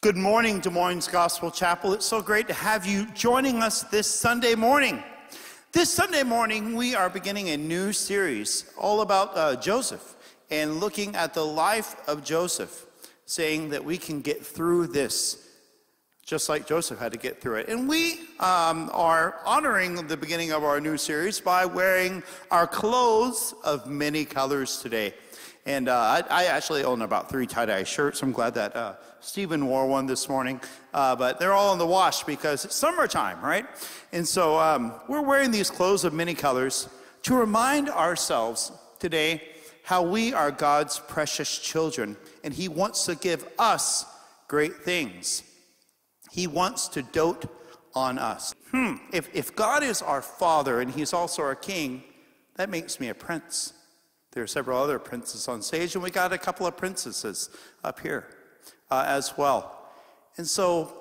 Good morning, Des Moines Gospel Chapel. It's so great to have you joining us this Sunday morning. This Sunday morning, we are beginning a new series all about Joseph and looking at the life of Joseph, saying that we can get through this, just like Joseph had to get through it. And we are honoring the beginning of our new series by wearing our clothes of many colors today. And I actually own about 3 tie-dye shirts. I'm glad that Stephen wore one this morning. But they're all in the wash because it's summertime, right? And so we're wearing these clothes of many colors to remind ourselves today how we are God's precious children. And he wants to give us great things. He wants to dote on us. If God is our Father and he's also our King, that makes me a prince. There are several other princes on stage, and we got a couple of princesses up here as well. And so,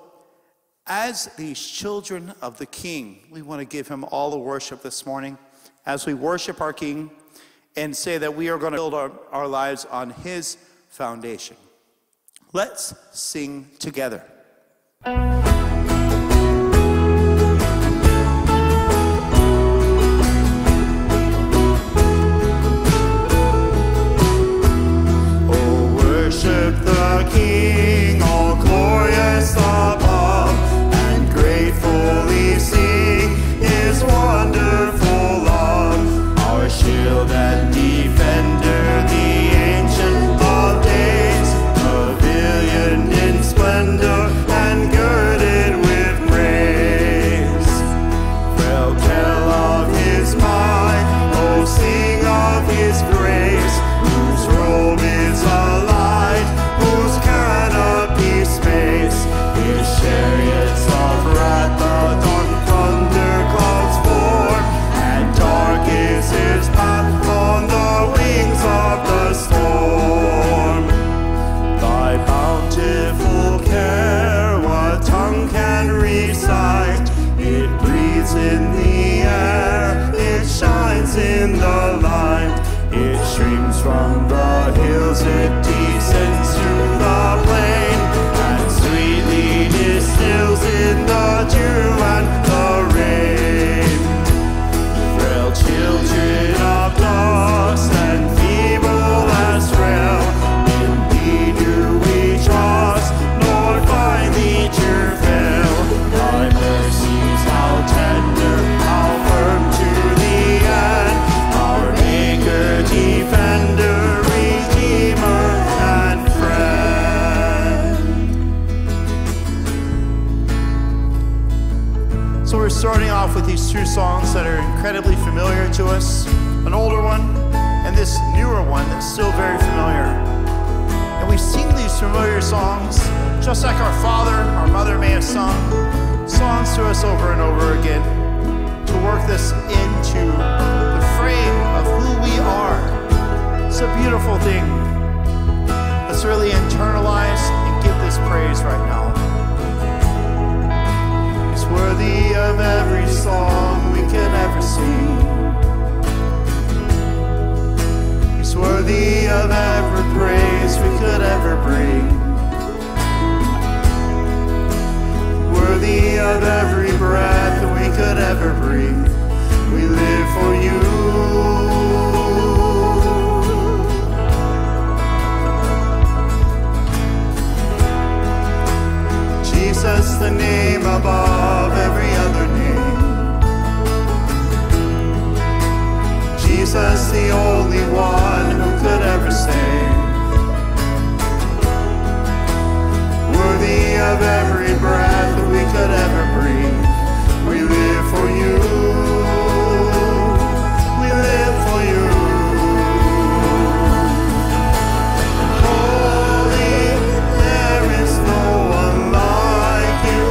as these children of the King, we want to give him all the worship this morning as we worship our King and say that we are going to build our lives on his foundation. Let's sing together. Worship the King, all glorious above, and gratefully sing his wonderful love. Our shield and defender, the Ancient of Days, pavilioned in splendor and girded with praise. Well, tell of his might, oh, sing of his grace, whose robe is alive, whose canopy space, his chariots of wrath, the dark thunder clouds form, and dark is his path on the wings of the storm. Thy bountiful care, what tongue can recite? It breathes in the air, it shines in the light, it streams from the hills, it descends to the plain, and sweetly distills in the dew and the rain. Frail children of dust and feeble as frail, in thee do we trust, nor find thee to fail. Thy mercies how tender, how firm to the end, our Maker, defender, redeemer, and friend. So we're starting off with these 2 songs that are incredibly familiar to us, an older one and this newer one that's still very familiar. And we sing these familiar songs just like our father, our mother may have sung songs to us over and over again to work this into the frame of who we are. It's a beautiful thing. Let's really internalize and give this praise right now. He's worthy of every song we could ever sing. He's worthy of every praise we could ever bring. Worthy of every breath we could ever breathe. We live for you. Jesus, the name above every other name. Jesus, the only one who could ever save. Worthy of every breath we could ever breathe. We live for you. We live for you. Holy, there is no one like you.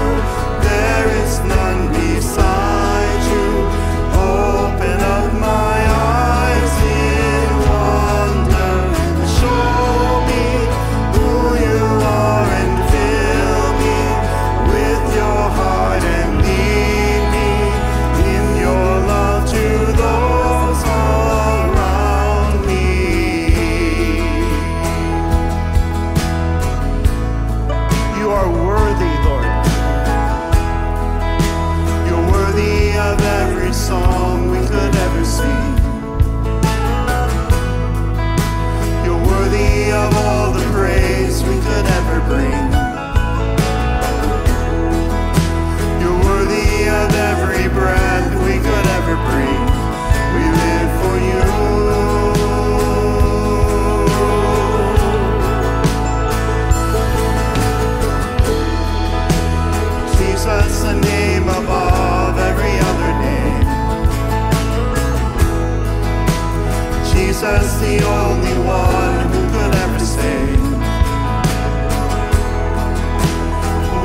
There is none beside you. Open up my eyes in wonder. Show me who you are and fill me with your heart Jesus, the only one who could ever save.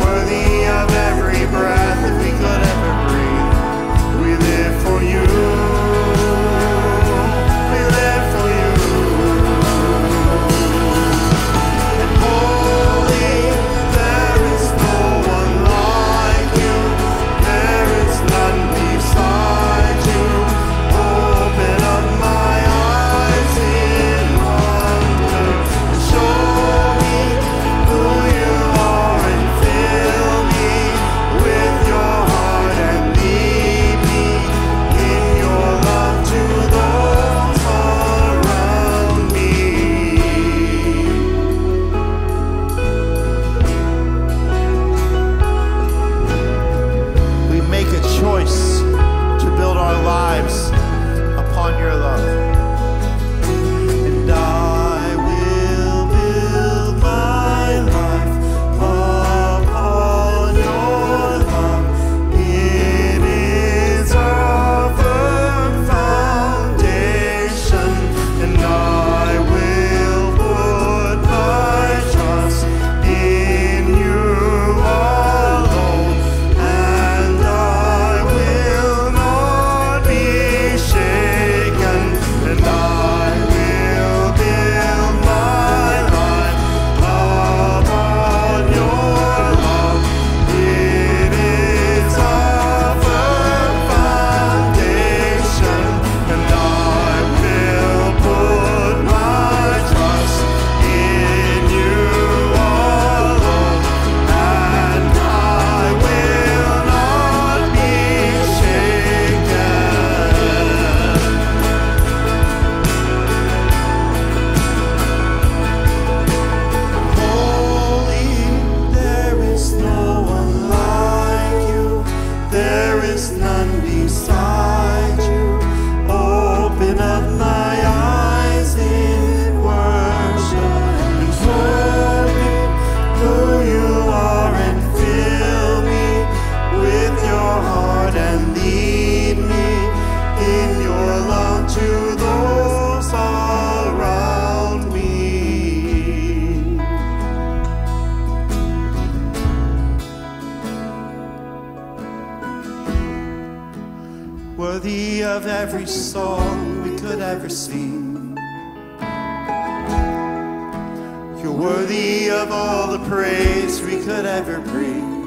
Worthy of every breath that we could ever breathe. We live for you. We live for you. And holy, there is no one like you. There is none beside you. Open up my eyes in wonder and show me who you are and fill me with your heart and lead me in your love to those around me. We make a choice to build our lives upon your love. And I will build my life upon your love. It is our firm foundation, and I will put my trust in you alone, and I will not be shaken, and I will build my life upon your love. It is our firm foundation, and I will put my trust in you alone, and I will not be shaken. Holy, there is no one like you. There is none beside you. Open up my eyes in worship and show me who you are and fill me with your heart and lead me in your love to those around me. Worthy of every song we could ever sing. You're worthy of all the praise we could ever bring.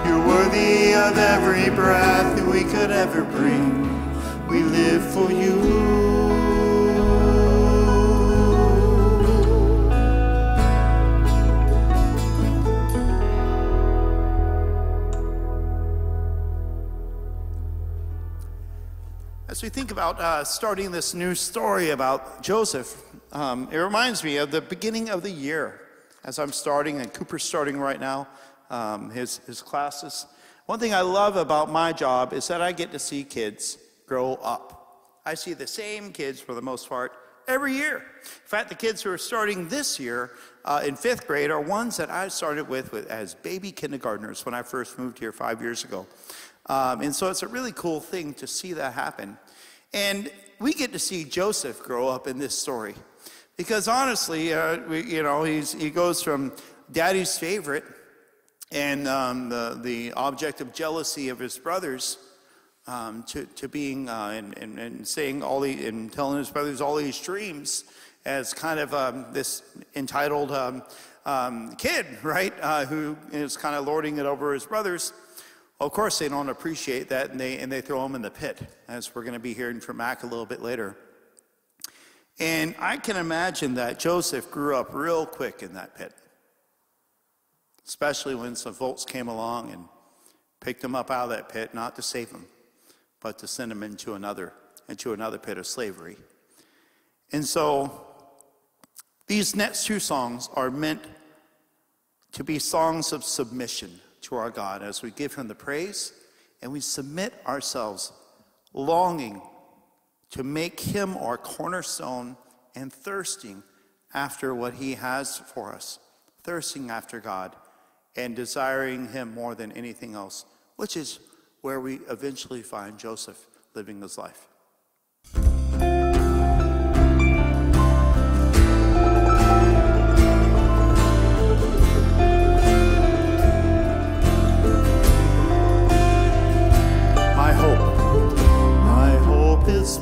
You're worthy of every breath that we could ever bring. We live for you. As we think about starting this new story about Joseph, it reminds me of the beginning of the year as I'm starting, and Cooper's starting right now, his classes. One thing I love about my job is that I get to see kids grow up. I see the same kids for the most part every year. In fact, the kids who are starting this year in 5th grade are ones that I started with as baby kindergartners when I first moved here 5 years ago. And so it's a really cool thing to see that happen. And we get to see Joseph grow up in this story. Because honestly, he goes from daddy's favorite and the object of jealousy of his brothers to being and saying and telling his brothers all these dreams as kind of this entitled kid, right? Who is kind of lording it over his brothers. Of course, they don't appreciate that, and they throw him in the pit, as we're going to be hearing from Mac a little bit later. And I can imagine that Joseph grew up real quick in that pit, especially when some folks came along and picked him up out of that pit, not to save him, but to send him into another pit of slavery. And so these next two songs are meant to be songs of submission to our God as we give him the praise and we submit ourselves, longing to make him our cornerstone and thirsting after what he has for us, thirsting after God and desiring him more than anything else, which is where we eventually find Joseph living his life.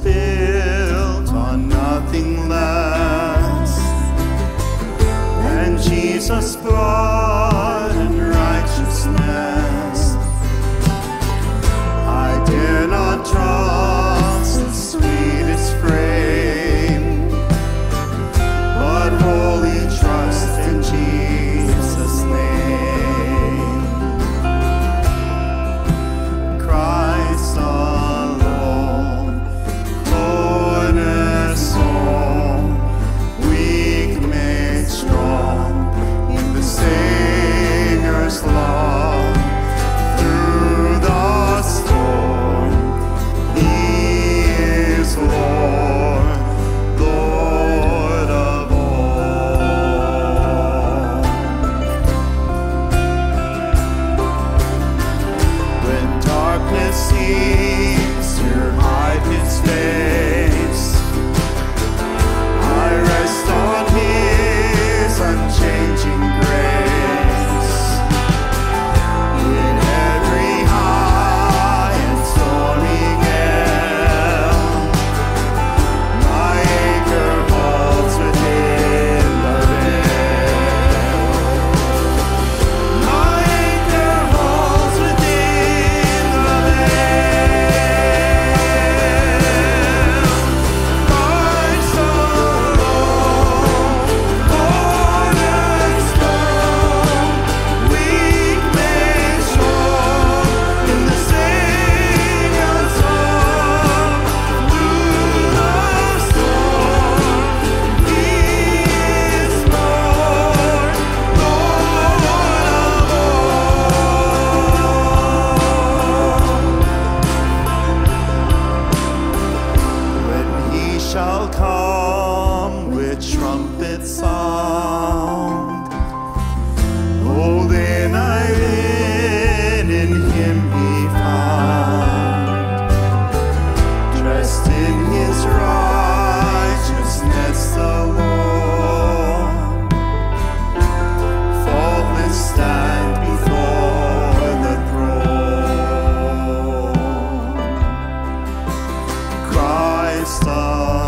built on nothing less than Jesus' blood and righteousness. I dare not trust the sweetest frame, but wholly trust in Jesus' name. Christ alone, cornerstone, weak made strong in the Savior's love. Through the storm, He is Lord, Lord of all. When darkness seems to hide His face, I rest on His unchanging grace. In every high and stormy gale, my anchor holds within the veil. My anchor holds within the veil. Christ alone, cornerstone, weak made strong in the Savior's love. Through the storm, He is Lord, Lord of all. When He shall come with trumpet sound, oh, then I will in Him be found, dressed in His righteousness alone, faultless stand before the throne. Christ alone,